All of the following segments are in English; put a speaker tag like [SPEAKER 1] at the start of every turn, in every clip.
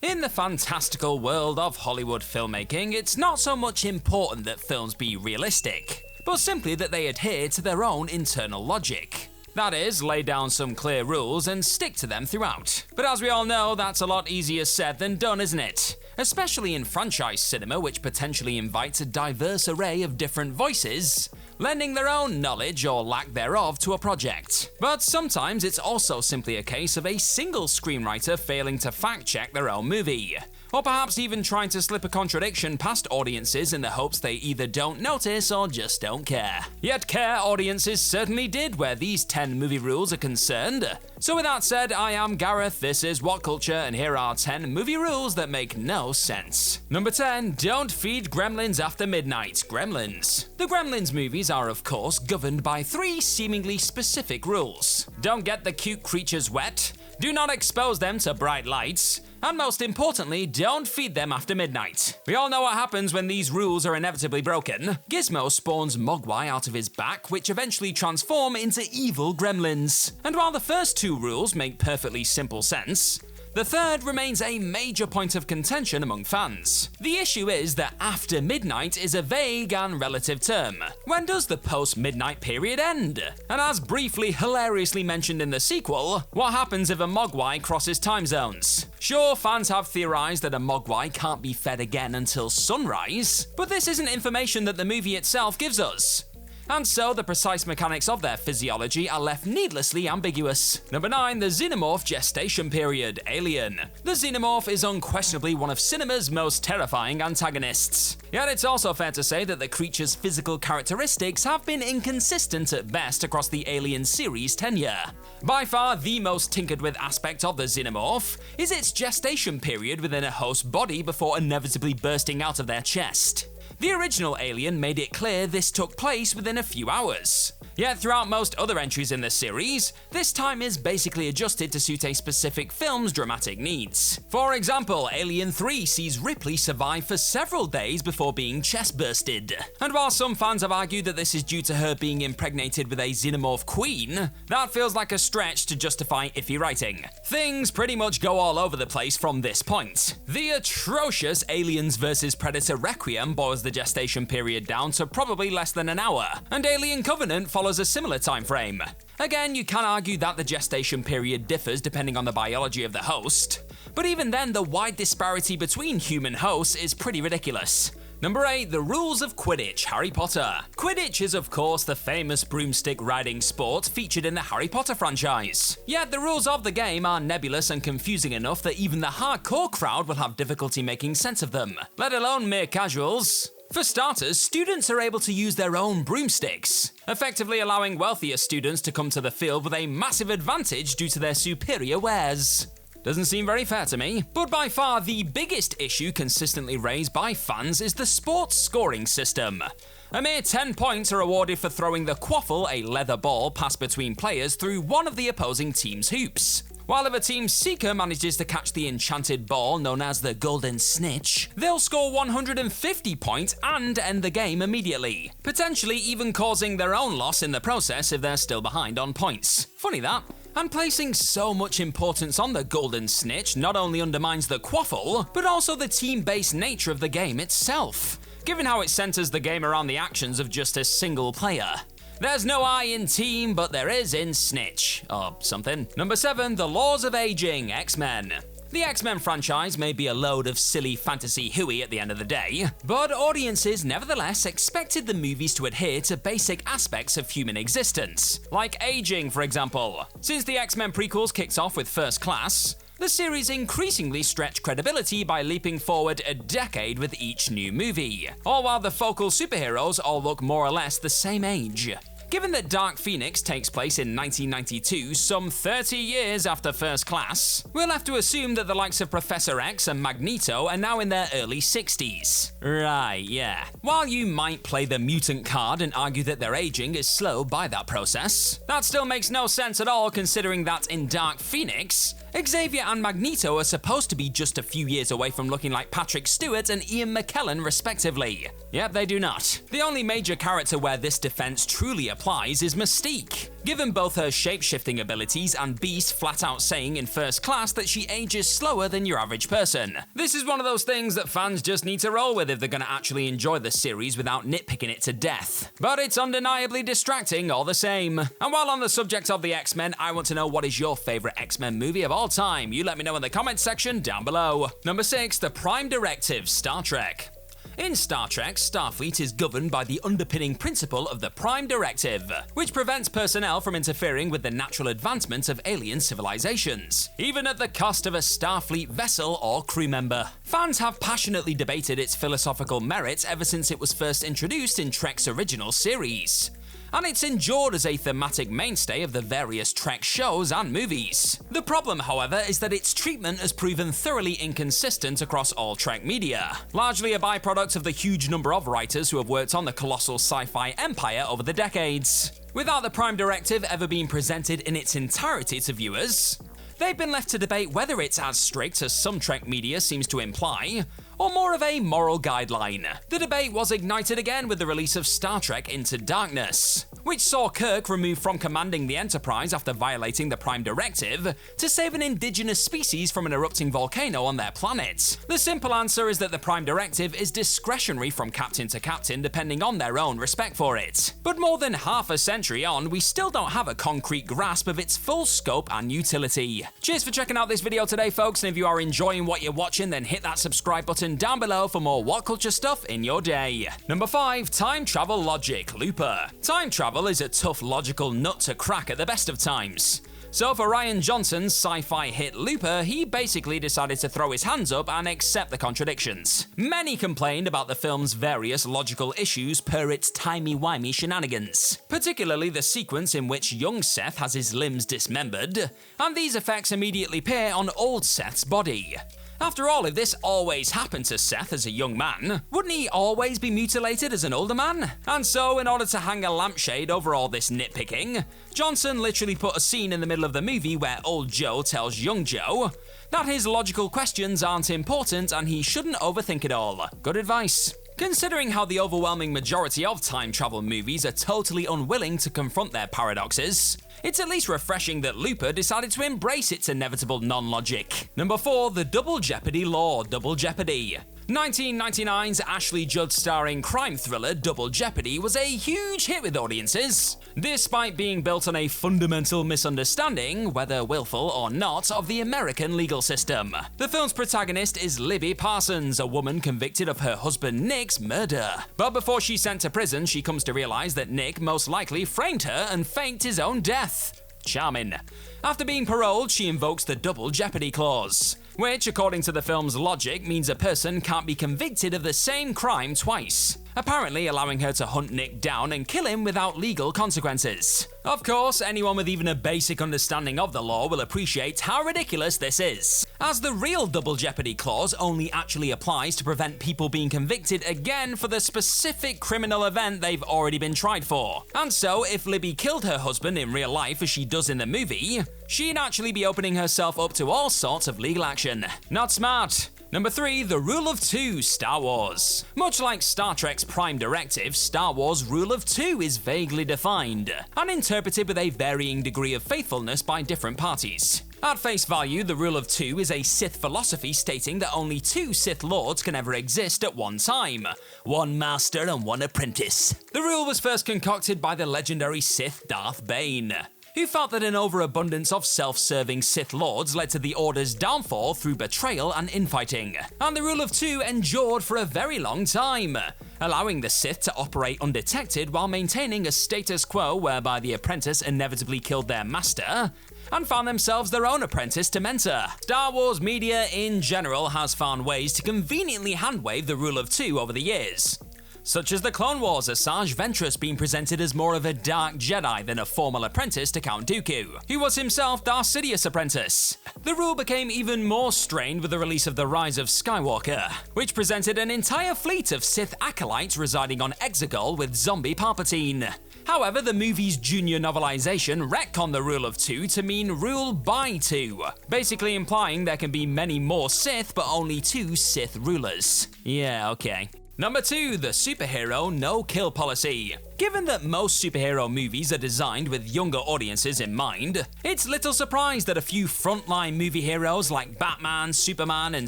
[SPEAKER 1] In the fantastical world of Hollywood filmmaking, it's not so much important that films be realistic, but simply that they adhere to their own internal logic. That is, lay down some clear rules and stick to them throughout. But as we all know, that's a lot easier said than done, isn't it? Especially in franchise cinema, which potentially invites a diverse array of different voices, lending their own knowledge or lack thereof to a project. But sometimes it's also simply a case of a single screenwriter failing to fact-check their own movie, or perhaps even trying to slip a contradiction past audiences in the hopes they either don't notice or just don't care. Yet care audiences certainly did where these 10 movie rules are concerned. So with that said, I am Gareth, this is What Culture, and here are 10 movie rules that make no sense. Number 10, don't feed gremlins after midnight. Gremlins. The Gremlins movies are of course governed by 3 seemingly specific rules. Don't get the cute creatures wet, do not expose them to bright lights, and most importantly, don't feed them after midnight. We all know what happens when these rules are inevitably broken. Gizmo spawns Mogwai out of his back, which eventually transform into evil gremlins. And while the first 2 rules make perfectly simple sense, the third remains a major point of contention among fans. The issue is that after midnight is a vague and relative term. When does the post-midnight period end? And as briefly hilariously mentioned in the sequel, what happens if a Mogwai crosses time zones? Sure, fans have theorized that a Mogwai can't be fed again until sunrise, but this isn't information that the movie itself gives us. And so the precise mechanics of their physiology are left needlessly ambiguous. Number 9, the Xenomorph gestation period, Alien. The Xenomorph is unquestionably one of cinema's most terrifying antagonists. Yet it's also fair to say that the creature's physical characteristics have been inconsistent at best across the Alien series tenure. By far the most tinkered with aspect of the Xenomorph is its gestation period within a host's body before inevitably bursting out of their chest. The original Alien made it clear this took place within a few hours. Yet throughout most other entries in the series, this time is basically adjusted to suit a specific film's dramatic needs. For example, Alien 3 sees Ripley survive for several days before being chest-bursted. And while some fans have argued that this is due to her being impregnated with a Xenomorph queen, that feels like a stretch to justify iffy writing. Things pretty much go all over the place from this point. The atrocious Aliens vs Predator Requiem boils the gestation period down to probably less than an hour, and Alien Covenant follows a similar time frame. Again, you can argue that the gestation period differs depending on the biology of the host, but even then the wide disparity between human hosts is pretty ridiculous. Number 8, the rules of Quidditch, Harry Potter. Quidditch is of course the famous broomstick riding sport featured in the Harry Potter franchise. Yet the rules of the game are nebulous and confusing enough that even the hardcore crowd will have difficulty making sense of them, let alone mere casuals. For starters, students are able to use their own broomsticks, effectively allowing wealthier students to come to the field with a massive advantage due to their superior wares. Doesn't seem very fair to me. But by far the biggest issue consistently raised by fans is the sports scoring system. A mere 10 points are awarded for throwing the quaffle, a leather ball passed between players through one of the opposing team's hoops. While if a team's seeker manages to catch the enchanted ball known as the Golden Snitch, they'll score 150 points and end the game immediately, potentially even causing their own loss in the process if they're still behind on points. Funny that. And placing so much importance on the Golden Snitch not only undermines the quaffle, but also the team-based nature of the game itself, given how it centers the game around the actions of just a single player. There's no I in team, but there is in snitch, or something. Number 7, the laws of aging, X-Men. The X-Men franchise may be a load of silly fantasy hooey at the end of the day, but audiences nevertheless expected the movies to adhere to basic aspects of human existence, like aging for example. Since the X-Men prequels kicked off with First Class, the series increasingly stretched credibility by leaping forward a decade with each new movie, all while the focal superheroes all look more or less the same age. Given that Dark Phoenix takes place in 1992, some 30 years after First Class, we'll have to assume that the likes of Professor X and Magneto are now in their early 60s. Right, yeah. While you might play the mutant card and argue that their aging is slowed by that process, that still makes no sense at all considering that in Dark Phoenix, Xavier and Magneto are supposed to be just a few years away from looking like Patrick Stewart and Ian McKellen respectively. Yep, they do not. The only major character where this defense truly applies is Mystique. given both her shape-shifting abilities and Beast flat out saying in First Class that she ages slower than your average person. This is one of those things that fans just need to roll with if they're gonna actually enjoy the series without nitpicking it to death. But it's undeniably distracting all the same. And while on the subject of the X-Men, I want to know what is your favourite X-Men movie of all time. You let me know in the comments section down below. Number 6, The Prime Directive, Star Trek. In Star Trek, Starfleet is governed by the underpinning principle of the Prime Directive, which prevents personnel from interfering with the natural advancement of alien civilizations, even at the cost of a Starfleet vessel or crew member. Fans have passionately debated its philosophical merits ever since it was first introduced in Trek's original series, and it's endured as a thematic mainstay of the various Trek shows and movies. The problem, however, is that its treatment has proven thoroughly inconsistent across all Trek media, largely a byproduct of the huge number of writers who have worked on the colossal sci-fi empire over the decades. Without the Prime Directive ever being presented in its entirety to viewers, they've been left to debate whether it's as strict as some Trek media seems to imply, or more of a moral guideline. The debate was ignited again with the release of Star Trek Into Darkness, which saw Kirk removed from commanding the Enterprise after violating the Prime Directive to save an indigenous species from an erupting volcano on their planet. The simple answer is that the Prime Directive is discretionary from captain to captain depending on their own respect for it. But more than half a century on, we still don't have a concrete grasp of its full scope and utility. Cheers for checking out this video today, folks, and if you are enjoying what you're watching, then hit that subscribe button down below for more What Culture stuff in your day. Number 5, Time Travel Logic, Looper. Time travel is a tough logical nut to crack at the best of times. So for Rian Johnson's sci-fi hit Looper, he basically decided to throw his hands up and accept the contradictions. Many complained about the film's various logical issues per its timey-wimey shenanigans, particularly the sequence in which young Seth has his limbs dismembered, and these effects immediately appear on old Seth's body. After all, if this always happened to Seth as a young man, wouldn't he always be mutilated as an older man? And so, in order to hang a lampshade over all this nitpicking, Johnson literally put a scene in the middle of the movie where old Joe tells young Joe that his logical questions aren't important and he shouldn't overthink it all. Good advice. Considering how the overwhelming majority of time travel movies are totally unwilling to confront their paradoxes, it's at least refreshing that Looper decided to embrace its inevitable non-logic. Number 4, the Double Jeopardy Law, Double Jeopardy. 1999's Ashley Judd starring crime thriller Double Jeopardy was a huge hit with audiences, despite being built on a fundamental misunderstanding, whether willful or not, of the American legal system. The film's protagonist is Libby Parsons, a woman convicted of her husband Nick's murder. But before she's sent to prison, she comes to realize that Nick most likely framed her and faked his own death. Charming. After being paroled, she invokes the Double Jeopardy clause, which, according to the film's logic, means a person can't be convicted of the same crime twice, apparently allowing her to hunt Nick down and kill him without legal consequences. Of course, anyone with even a basic understanding of the law will appreciate how ridiculous this is, as the real Double Jeopardy clause only actually applies to prevent people being convicted again for the specific criminal event they've already been tried for. And so, if Libby killed her husband in real life as she does in the movie, she'd actually be opening herself up to all sorts of legal action. Not smart. Number 3, the Rule of Two, Star Wars. Much like Star Trek's Prime Directive, Star Wars' Rule of Two is vaguely defined and interpreted with a varying degree of faithfulness by different parties. At face value, the Rule of Two is a Sith philosophy stating that only 2 Sith Lords can ever exist at one time, one master and one apprentice. The rule was first concocted by the legendary Sith Darth Bane, who felt that an overabundance of self-serving Sith Lords led to the Order's downfall through betrayal and infighting. And the Rule of Two endured for a very long time, allowing the Sith to operate undetected while maintaining a status quo whereby the apprentice inevitably killed their master and found themselves their own apprentice to mentor. Star Wars media in general has found ways to conveniently handwave the Rule of Two over the years, such as the Clone Wars, Asajj Ventress being presented as more of a dark Jedi than a formal apprentice to Count Dooku, who was himself Darth Sidious' apprentice. The rule became even more strained with the release of The Rise of Skywalker, which presented an entire fleet of Sith acolytes residing on Exegol with zombie Palpatine. However, the movie's junior novelization retconned the Rule of Two to mean Rule by Two, basically implying there can be many more Sith but only 2 Sith rulers. Yeah, okay. Number 2, the superhero no-kill policy. Given that most superhero movies are designed with younger audiences in mind, it's little surprise that a few frontline movie heroes like Batman, Superman, and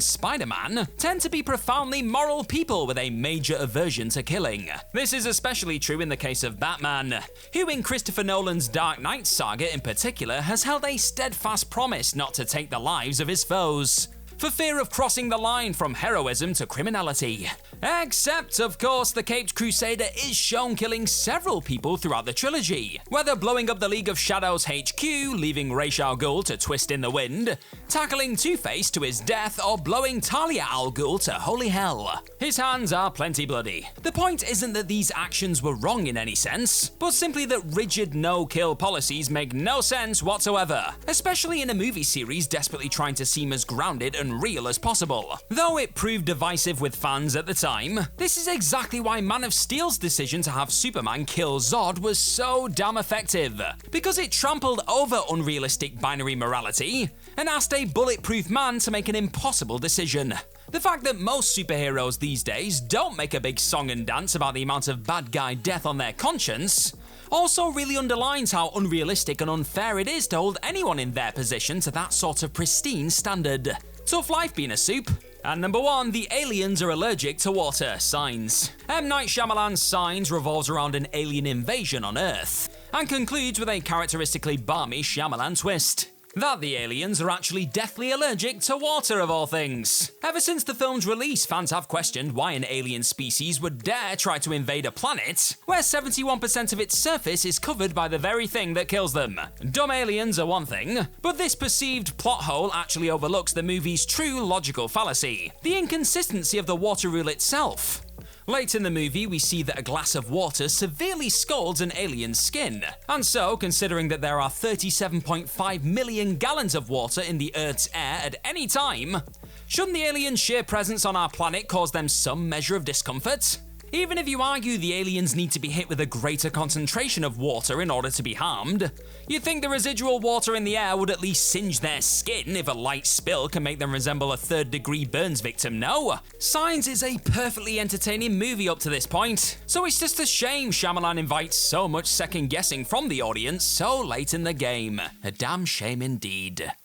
[SPEAKER 1] Spider-Man tend to be profoundly moral people with a major aversion to killing. This is especially true in the case of Batman, who in Christopher Nolan's Dark Knight saga in particular has held a steadfast promise not to take the lives of his foes, for fear of crossing the line from heroism to criminality. Except, of course, the Caped Crusader is shown killing several people throughout the trilogy, whether blowing up the League of Shadows HQ, leaving Ra's al Ghul to twist in the wind, tackling Two-Face to his death, or blowing Talia al Ghul to holy hell. His hands are plenty bloody. The point isn't that these actions were wrong in any sense, but simply that rigid no-kill policies make no sense whatsoever, especially in a movie series desperately trying to seem as grounded and real as possible. Though it proved divisive with fans at the time, this is exactly why Man of Steel's decision to have Superman kill Zod was so damn effective, because it trampled over unrealistic binary morality and asked a bulletproof man to make an impossible decision. The fact that most superheroes these days don't make a big song and dance about the amount of bad guy death on their conscience also really underlines how unrealistic and unfair it is to hold anyone in their position to that sort of pristine standard. Tough life being a soup. And number 1, the aliens are allergic to water. Signs. M. Night Shyamalan's Signs revolves around an alien invasion on Earth, and concludes with a characteristically balmy Shyamalan twist that the aliens are actually deathly allergic to water of all things. Ever since the film's release, fans have questioned why an alien species would dare try to invade a planet where 71% of its surface is covered by the very thing that kills them. Dumb aliens are one thing, but this perceived plot hole actually overlooks the movie's true logical fallacy: the inconsistency of the water rule itself. Late in the movie, we see that a glass of water severely scalds an alien's skin. And so, considering that there are 37.5 million gallons of water in the Earth's air at any time, shouldn't the aliens' sheer presence on our planet cause them some measure of discomfort? Even if you argue the aliens need to be hit with a greater concentration of water in order to be harmed, you'd think the residual water in the air would at least singe their skin if a light spill can make them resemble a third-degree burns victim, no? Signs is a perfectly entertaining movie up to this point, so it's just a shame Shyamalan invites so much second-guessing from the audience so late in the game. A damn shame indeed.